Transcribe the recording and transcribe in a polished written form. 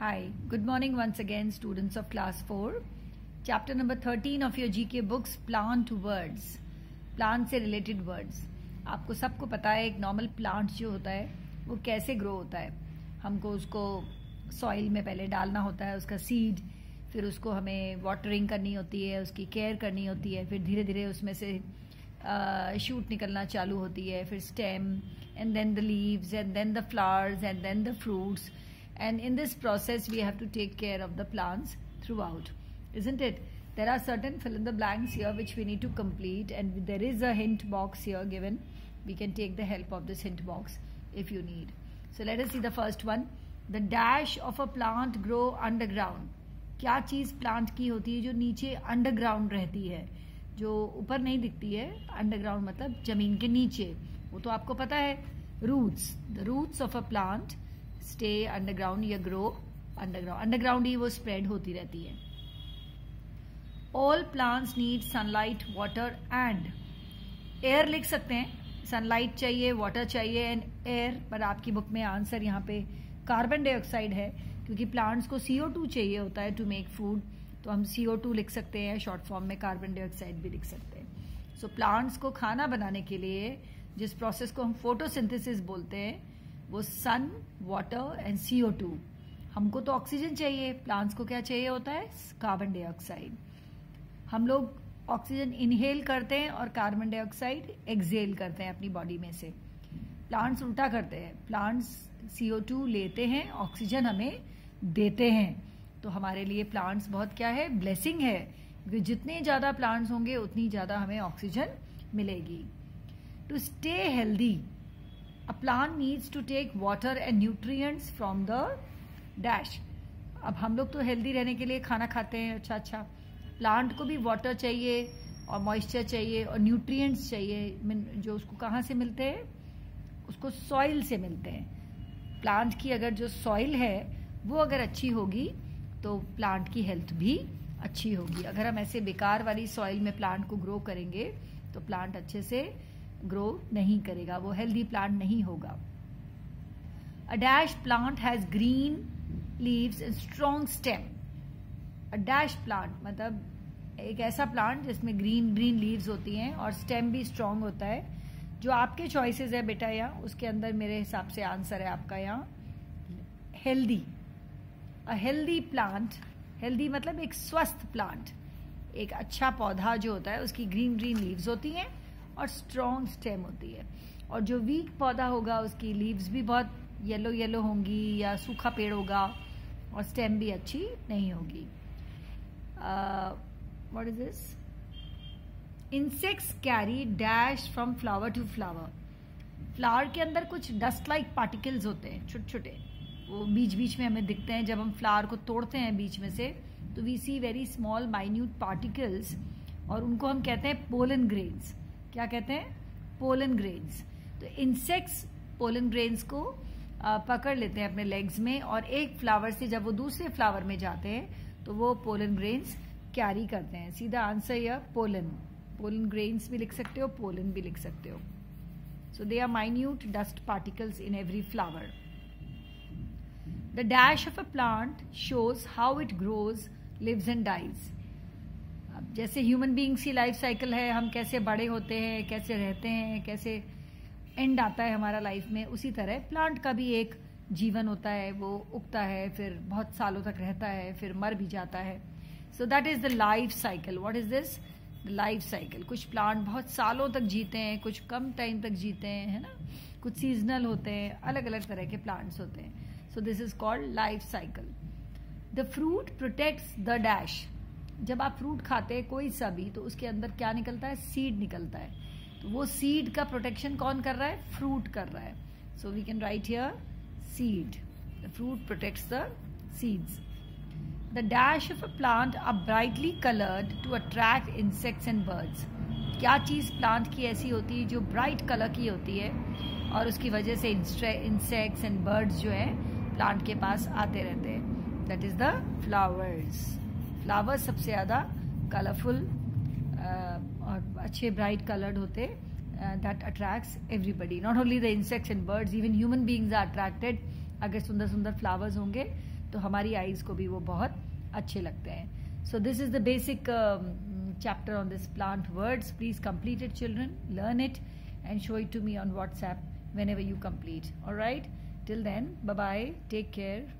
Hi, good morning once again, students of class 4. Chapter number 13 of your GK books, plant words. Plant से related words. आपको सबको पता है एक normal plant जो होता है वो कैसे ग्रो होता है. हमको उसको सॉइल में पहले डालना होता है, उसका सीड, फिर उसको हमें वाटरिंग करनी होती है, उसकी केयर करनी होती है, फिर धीरे धीरे उसमें से शूट निकलना चालू होती है, फिर stem, and then the leaves, and then the flowers, and then the fruits. And in this process, we have to take care of the plants throughout, isn't it? There are certain fill in the blanks here which we need to complete, and there is a hint box here given. We can take the help of this hint box if you need. So let us see the first one. The dash of a plant grow underground. क्या चीज़ plant की होती है जो नीचे underground रहती है, जो ऊपर नहीं दिखती है? अंडरग्राउंड मतलब जमीन के नीचे. वो तो आपको पता है, roots. The roots of a plant stay underground या ग्रो अंडरग्राउंड. अंडरग्राउंड ही वो स्प्रेड होती रहती है. All plants need sunlight, water and air. लिख सकते हैं सनलाइट चाहिए, वाटर चाहिए एंड एयर, पर आपकी बुक में आंसर यहाँ पे कार्बन डाइऑक्साइड है, क्योंकि प्लांट्स को CO2 चाहिए होता है टू मेक फूड. तो हम CO2 लिख सकते हैं, शॉर्ट फॉर्म में कार्बन डाइऑक्साइड भी लिख सकते हैं. सो प्लांट्स को खाना बनाने के लिए जिस प्रोसेस को हम फोटोसिंथेसिस बोलते हैं, वो सन, वाटर एंड CO2. हमको तो ऑक्सीजन चाहिए, प्लांट्स को क्या चाहिए होता है? Carbon dioxide. हम लोग ऑक्सीजन इनहेल करते हैं और कार्बन डाइऑक्साइड एक्सहेल करते हैं अपनी बॉडी में से. प्लांट्स उल्टा करते हैं, प्लांट्स CO2 लेते हैं, ऑक्सीजन हमें देते हैं. तो हमारे लिए प्लांट्स बहुत क्या है? ब्लेसिंग है, क्योंकि जितने ज्यादा प्लांट्स होंगे उतनी ज्यादा हमें ऑक्सीजन मिलेगी. To stay healthy, A plant needs to take water and nutrients from the dash. अब हम लोग तो हेल्दी रहने के लिए खाना खाते हैं, अच्छा. प्लांट को भी वाटर चाहिए और मॉइस्चर चाहिए और न्यूट्रिएंट्स चाहिए, जो उसको कहाँ से मिलते हैं? उसको सॉइल से मिलते हैं. प्लांट की अगर जो सॉइल है वो अगर अच्छी होगी तो प्लांट की हेल्थ भी अच्छी होगी. अगर हम ऐसे बेकार वाली सॉइल में प्लांट को ग्रो करेंगे तो प्लांट अच्छे से ग्रो नहीं करेगा, वो हेल्दी प्लांट नहीं होगा. A dash plant has green leaves and strong stem. A dash plant मतलब एक ऐसा प्लांट जिसमें ग्रीन लीव्स होती हैं और स्टेम भी स्ट्रॉन्ग होता है. जो आपके चॉइसेस है बेटा, यहाँ उसके अंदर मेरे हिसाब से आंसर है आपका यहाँ healthy. A healthy plant, healthy मतलब एक स्वस्थ प्लांट, एक अच्छा पौधा जो होता है उसकी ग्रीन लीव्स होती हैं और स्ट्रॉन्ग स्टेम होती है. और जो वीक पौधा होगा उसकी लीव्स भी बहुत येलो होंगी या सूखा पेड़ होगा और स्टेम भी अच्छी नहीं होगी. What is this? Insects carry dash from flower to flower. Flower के अंदर कुछ डस्ट लाइक पार्टिकल्स होते हैं, छोटे छोटे, वो बीच में हमें दिखते हैं. जब हम फ्लावर को तोड़ते हैं बीच में से तो we see very small minute particles, और उनको हम कहते हैं पोलन ग्रेन्स. क्या कहते हैं? Pollen grains. तो इंसेक्ट्स पोलन ग्रेन्स को पकड़ लेते हैं अपने लेग्स में, और एक फ्लावर से जब वो दूसरे फ्लावर में जाते हैं तो वो पोलन ग्रेन्स कैरी करते हैं. सीधा आंसर यह पोलन ग्रेन्स भी लिख सकते हो, पोलन भी लिख सकते हो. So they are minute dust particles in every flower. The dash of a plant shows how it grows, lives and dies. जैसे ह्यूमन बीइंग्स की लाइफ साइकिल है, हम कैसे बड़े होते हैं, कैसे रहते हैं, कैसे एंड आता है हमारा लाइफ में, उसी तरह प्लांट का भी एक जीवन होता है. वो उगता है, फिर बहुत सालों तक रहता है, फिर मर भी जाता है. So that is the life cycle. What is this? The life cycle. कुछ प्लांट बहुत सालों तक जीते हैं, कुछ कम टाइम तक जीते हैं, है ना. कुछ सीजनल होते हैं, अलग अलग तरह के प्लांट्स होते हैं. So this is called life cycle. The fruit protects the dash. जब आप फ्रूट खाते हैं कोई सा भी, तो उसके अंदर क्या निकलता है? सीड निकलता है. तो वो सीड का प्रोटेक्शन कौन कर रहा है? फ्रूट कर रहा है. So we can write here seed. The fruit protects the seeds. The dash of a plant are brightly coloured to attract insects and birds. क्या चीज प्लांट की ऐसी होती है जो ब्राइट कलर की होती है और उसकी वजह से इंसेक्ट्स एंड बर्ड्स जो है प्लांट के पास आते रहते हैं? That is the flowers. Flowers सबसे ज्यादा कलरफुल और अच्छे ब्राइट कलर्ड होते, that attracts everybody. Not only the insects and birds, even human beings are attracted. अगर सुंदर सुंदर फ्लावर्स होंगे तो हमारी आईज को भी वो बहुत अच्छे लगते हैं. So this is the basic chapter on this plant words. Please complete it, children. Learn it and show it to me on WhatsApp whenever you complete. All right? Till then, bye-bye. Take care.